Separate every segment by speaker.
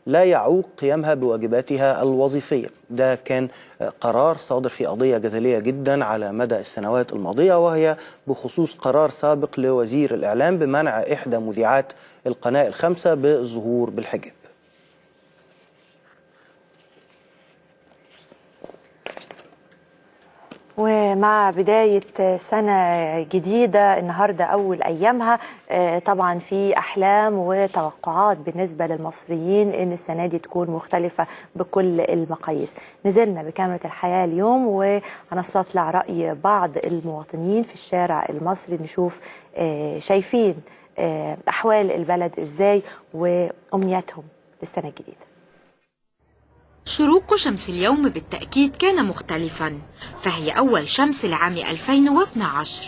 Speaker 1: لا يعوق قيامها بواجباتها الوظيفية. ده كان قرار صادر في قضية جدلية جدا على مدى السنوات الماضية، وهي بخصوص قرار سابق لوزير الإعلام بمنع إحدى مذيعات القناة الخامسة بالظهور بالحجاب.
Speaker 2: ومع بداية سنة جديدة النهاردة أول أيامها، طبعا في أحلام وتوقعات بالنسبة للمصريين إن السنة دي تكون مختلفة بكل المقاييس. نزلنا بكاميرا الحياة اليوم وهنستطلع رأي بعض المواطنين في الشارع المصري، نشوف شايفين أحوال البلد إزاي وأمنياتهم للسنة الجديدة.
Speaker 3: شروق شمس اليوم بالتأكيد كان مختلفا، فهي أول شمس لعام 2012،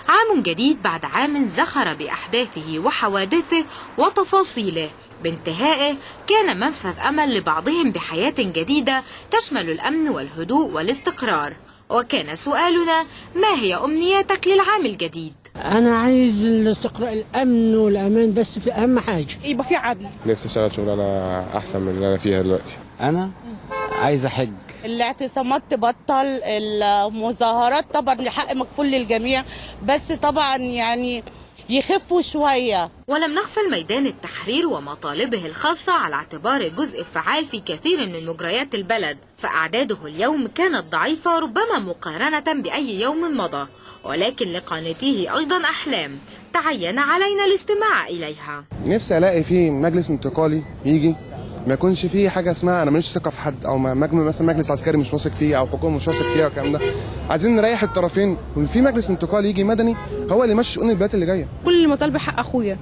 Speaker 3: عام جديد بعد عام زخر بأحداثه وحوادثه وتفاصيله. بانتهائه كان منفذ أمل لبعضهم بحياة جديدة تشمل الأمن والهدوء والاستقرار. وكان سؤالنا: ما هي أمنياتك للعام الجديد؟
Speaker 4: أنا عايز الاستقرار، الأمن والأمان، بس في أهم حاجة
Speaker 5: يبقى في عدل.
Speaker 6: نفسي اشتغل شغلانه احسن من اللي انا فيها دلوقتي.
Speaker 7: انا عايز احج.
Speaker 5: الاعتصامات تبطل، المظاهرات طبعا لحق مكفول للجميع، بس طبعا يعني يخفوا شوية.
Speaker 3: ولم نغفل ميدان التحرير ومطالبه الخاصة على اعتباره جزء فعال في كثير من مجريات البلد، فأعداده اليوم كانت ضعيفة ربما مقارنة بأي يوم مضى، ولكن لقانته أيضا أحلام تعين علينا الاستماع إليها.
Speaker 6: نفسي الاقي فيه مجلس انتقالي يجي، ما يكونش فيه حاجه اسمها انا ماليش ثقه في حد، او مثلا مجلس عسكري مش واثق فيه، او حكومه مش واثق فيها، والكلام ده. عايزين نريح الطرفين، وفي مجلس انتقالي يجي مدني هو اللي يمشي شؤون البلاد اللي جايه.
Speaker 8: كل اللي مطالب حق اخويا،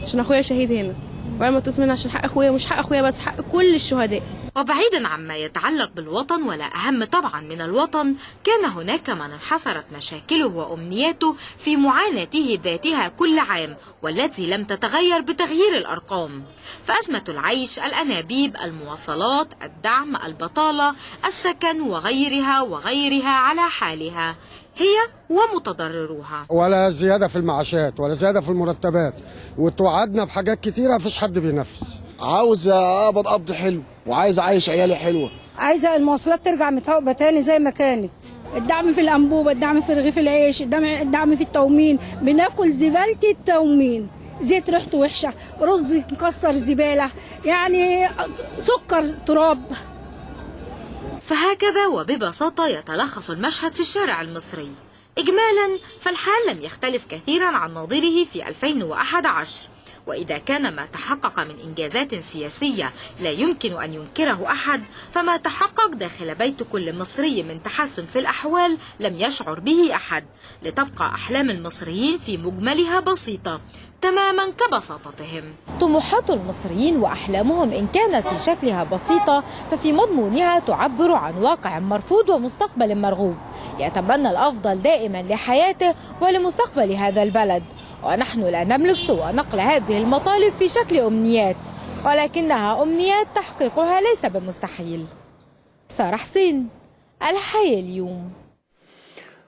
Speaker 8: عشان اخويا شهيد هنا، وانا متصل منها عشان حق اخويا، مش حق اخويا بس، حق كل الشهداء.
Speaker 3: وبعيدا عما يتعلق بالوطن ولا أهم طبعا من الوطن، كان هناك من انحصرت مشاكله وأمنياته في معاناته ذاتها كل عام، والتي لم تتغير بتغيير الأرقام. فأزمة العيش، الأنابيب، المواصلات، الدعم، البطالة، السكن وغيرها على حالها هي ومتضرروها.
Speaker 9: ولا زيادة في المعاشات ولا زيادة في المرتبات، وتوعدنا بحاجات كتيرة مفيش حد بينفذ.
Speaker 10: عاوز اقبض قبض حلو، وعايز اعيش عيالي حلوه،
Speaker 11: عايزه المواصلات ترجع متعوقه تاني زي ما كانت.
Speaker 8: الدعم في الانبوبه، الدعم في رغيف العيش، الدعم في التومين. بناكل زباله التومين، زيت ريحته وحشه، رز مكسر زباله، يعني سكر تراب.
Speaker 3: فهكذا وببساطة يتلخص المشهد في الشارع المصري. إجمالا فالحال لم يختلف كثيرا عن نظيره في 2011، وإذا كان ما تحقق من إنجازات سياسية لا يمكن أن ينكره أحد، فما تحقق داخل بيت كل مصري من تحسن في الأحوال لم يشعر به أحد، لتبقى أحلام المصريين في مجملها بسيطة تماما كبساطتهم.
Speaker 12: طموحات المصريين وأحلامهم إن كانت في شكلها بسيطة، ففي مضمونها تعبر عن واقع مرفوض ومستقبل مرغوب. يتمنى الأفضل دائما لحياته ولمستقبل هذا البلد، ونحن لا نملك سوى نقل هذه المطالب في شكل أمنيات، ولكنها أمنيات تحقيقها ليس بمستحيل. سارة حسين، الحياة اليوم.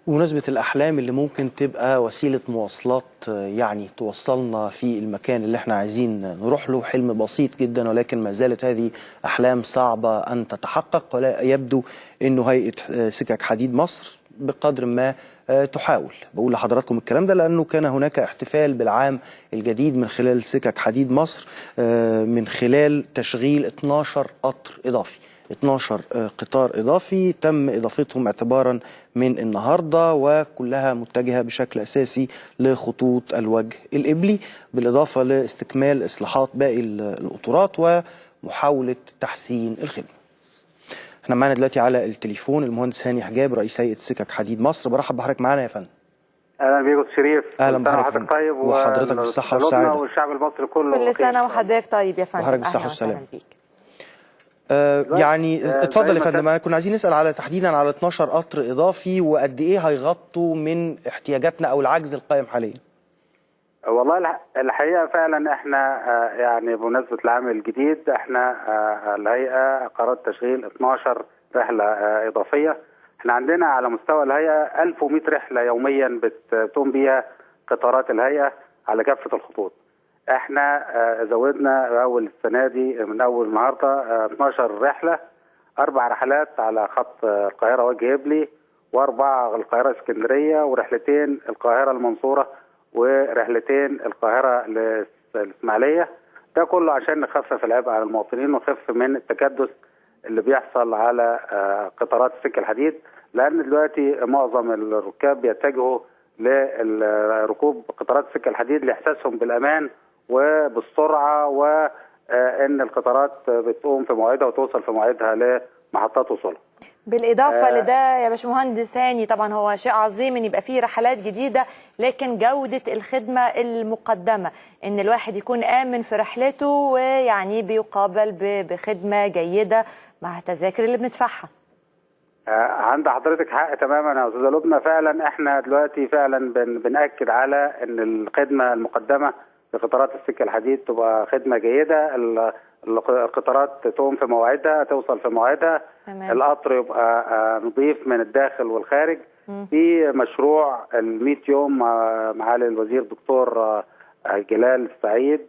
Speaker 1: بمناسبة الأحلام اللي ممكن تبقى وسيلة مواصلات يعني توصلنا في المكان اللي احنا عايزين نروح له، حلم بسيط جدا ولكن ما زالت هذه أحلام صعبة أن تتحقق، ولا يبدو أنه هيئة سكك حديد مصر بقدر ما تحاول. بقول لحضراتكم الكلام ده لأنه كان هناك احتفال بالعام الجديد من خلال سكك حديد مصر، من خلال تشغيل 12 قطر إضافي، 12 قطار إضافي تم إضافتهم اعتبارا من النهاردة، وكلها متجهة بشكل أساسي لخطوط الوجه الإبلي، بالإضافة لاستكمال إصلاحات باقي القطورات ومحاولة تحسين الخدمة. احنا معانا دلوقتي على التليفون المهندس هاني حجاب رئيس هيئة سكك حديد مصر. برحب بحضرتك معانا يا فندم.
Speaker 13: اهلا بيك استاذ شريف.
Speaker 1: اهلا بحضرتك
Speaker 13: طيب
Speaker 1: وحضرتك بالصحة والسعادة
Speaker 13: والشعب المصري كله.
Speaker 2: كل سنة وحضرتك طيب يا فندم.
Speaker 1: وحضرتك بالصحة والسلامة. يعني اتفضل يا فندم. كنا عايزين نسأل على تحديدا على 12 قطر إضافي، وقد إيه هيغطوا من احتياجاتنا أو العجز القائم حاليا؟
Speaker 13: والله الحقيقة فعلا احنا يعني بمناسبة العام الجديد احنا الهيئة قررت تشغيل 12 رحلة إضافية. احنا عندنا على مستوى الهيئة 1100 رحلة يوميا بتقوم بيها قطارات الهيئة على كافة الخطوط. احنا زودنا اول السنه دي من اول النهارده 12 رحله، 4 رحلات على خط القاهره وجه قبلي، و4 القاهره اسكندريه، ورحلتين القاهره المنصوره، ورحلتين القاهره الاسماعيليه. ده كله عشان نخفف العبء على المواطنين ونخفف من التكدس اللي بيحصل على قطارات السكه الحديد، لان دلوقتي معظم الركاب بيتجهوا لركوب قطارات السكه الحديد لاحساسهم بالامان وبالسرعه، وان القطارات بتقوم في موعدها وتوصل في موعدها لمحطات وصولها.
Speaker 2: بالاضافه لده يا باشمهندس هاني، طبعا هو شيء عظيم ان يبقى فيه رحلات جديده، لكن جوده الخدمه المقدمه، ان الواحد يكون امن في رحلته ويعني بيقابل بخدمه جيده مع التذاكر اللي بندفعها.
Speaker 13: عند حضرتك حق تماما يا استاذه لبنى. فعلا احنا دلوقتي فعلا بنأكد على ان الخدمه المقدمه لقطارات السكه الحديد تبقى خدمه جيده، القطارات تقوم في موعدها، توصل في موعدها، القطر يبقى نظيف من الداخل والخارج. في مشروع ال100 يوم معالي الوزير دكتور جلال السعيد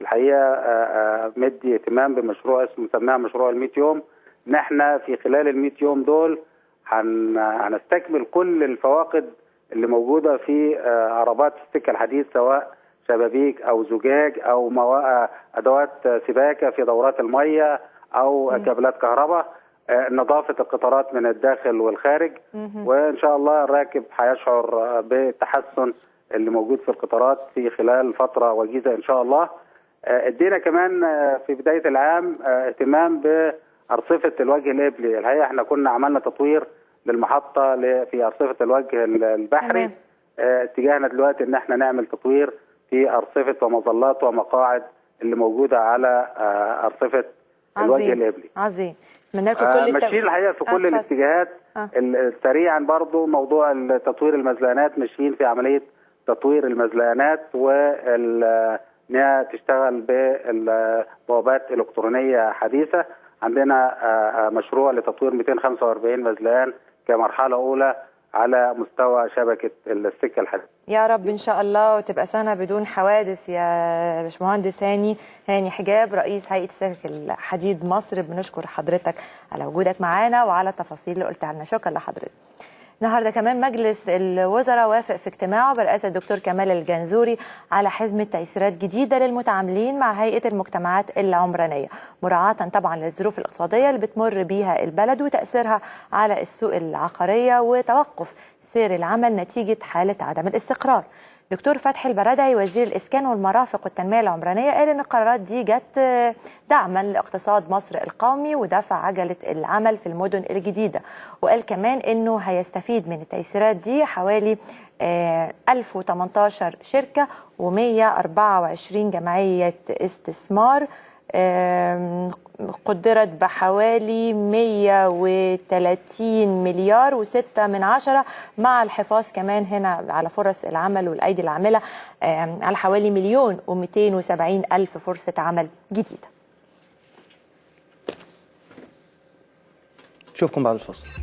Speaker 13: الحقيقه مدي اهتمام بمشروع اسمه سماه مشروع ال100 يوم، ان احنا في خلال ال100 يوم دول هنستكمل كل الفواقد اللي موجوده في عربات السكه الحديد، سواء شبابيك او زجاج او ادوات سباكه في دورات الميه او كابلات كهرباء، نظافه القطارات من الداخل والخارج. وان شاء الله الراكب هيشعر بالتحسن اللي موجود في القطارات في خلال فتره وجيزه ان شاء الله. ادينا كمان في بدايه العام اهتمام بارصفه الوجه القبلي. الحقيقه احنا كنا عملنا تطوير للمحطه في ارصفه الوجه البحري. اتجاهنا دلوقتي ان احنا نعمل تطوير في ارصفه ومظلات ومقاعد اللي موجوده على ارصفه الوجه القبلي.
Speaker 2: عظيم. اتمنى لكم كل
Speaker 13: ماشيين الحقيقه في كل الاتجاهات. سريعا برضو موضوع تطوير المزلقانات، ماشيين في عمليه تطوير المزلقانات وانها تشتغل ببوابات الكترونيه حديثه. عندنا مشروع لتطوير 245 مزلقان كمرحله اولى على مستوى شبكه السكه الحديد.
Speaker 2: يا رب ان شاء الله وتبقى سنه بدون حوادث يا باشمهندس هاني حجاب رئيس هيئه سكك الحديد مصر. بنشكر حضرتك على وجودك معانا وعلى التفاصيل اللي قلتها لنا. شكرا لحضرتك. النهارده كمان مجلس الوزراء وافق في اجتماعه برئاسه الدكتور كمال الجنزوري على حزمه تيسيرات جديده للمتعاملين مع هيئه المجتمعات العمرانيه، مراعاه طبعا للظروف الاقتصاديه اللي بتمر بيها البلد وتاثيرها على السوق العقاريه وتوقف سير العمل نتيجه حاله عدم الاستقرار. دكتور فتحي البرادعي وزير الإسكان والمرافق والتنمية العمرانية قال إن القرارات دي جت دعما لاقتصاد مصر القومي ودفع عجلة العمل في المدن الجديدة، وقال كمان إنه هيستفيد من التيسيرات دي حوالي 1018 شركة و124 جمعية استثمار قدرت بحوالي 130 مليار و6 من عشرة، مع الحفاظ كمان هنا على فرص العمل والأيدي العاملة على حوالي 1,270,000 فرصة عمل جديدة.
Speaker 1: نشوفكم بعد الفاصل.